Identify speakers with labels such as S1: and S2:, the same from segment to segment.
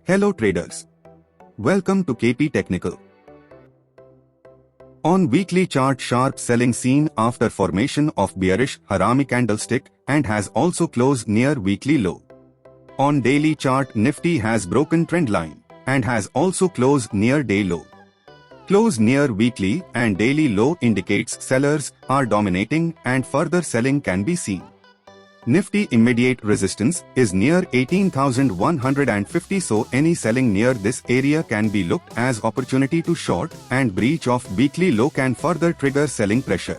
S1: Hello traders. Welcome to KP Technical. On weekly chart, sharp selling seen after formation of bearish Harami candlestick and has also closed near weekly low. On daily chart, Nifty has broken trend line and has also closed near day low. Close near weekly and daily low indicates sellers are dominating and further selling can be seen. Nifty immediate resistance is near 18,150, so any selling near this area can be looked as opportunity to short, and breach of weekly low can further trigger selling pressure.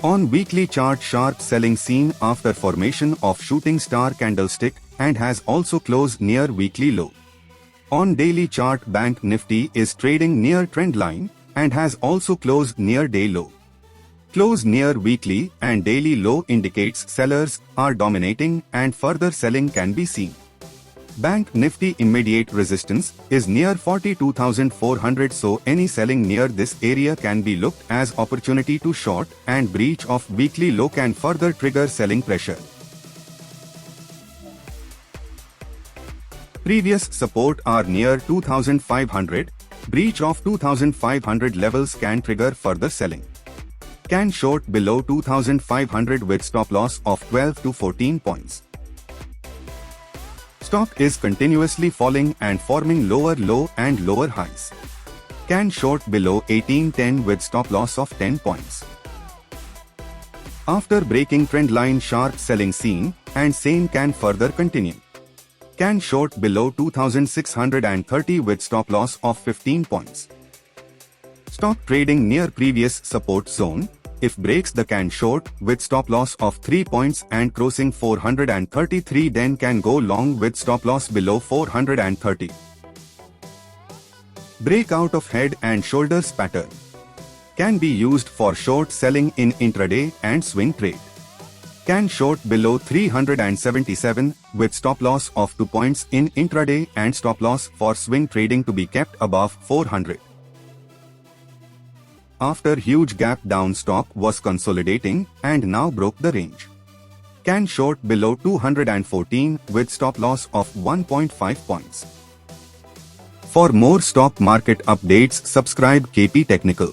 S1: On weekly chart, sharp selling seen after formation of shooting star candlestick and has also closed near weekly low. On daily chart, Bank Nifty is trading near trend line and has also closed near day low. Close near weekly and daily low indicates sellers are dominating and further selling can be seen. Bank Nifty immediate resistance is near 42,400, so any selling near this area can be looked as opportunity to short, and breach of weekly low can further trigger selling pressure. Previous support are near 2,500. Breach of 2,500 levels can trigger further selling. Can short below 2,500 with stop loss of 12 to 14 points. Stock is continuously falling and forming lower low and lower highs. Can short below 1810 with stop loss of 10 points. After breaking trend line, sharp selling seen and same can further continue. Can short below 2,630 with stop loss of 15 points. Stock trading near previous support zone. If breaks the can short with stop loss of 3 points and crossing 433, then can go long with stop loss below 430. Breakout of head and shoulders pattern can be used for short selling in intraday and swing trade. Can short below 377 with stop loss of 2 points in intraday and stop loss for swing trading to be kept above 400. After huge gap down, stock was consolidating and now broke the range. Can short below 214 with stop loss of 1.5 points. For more stock market updates, subscribe KP Technical.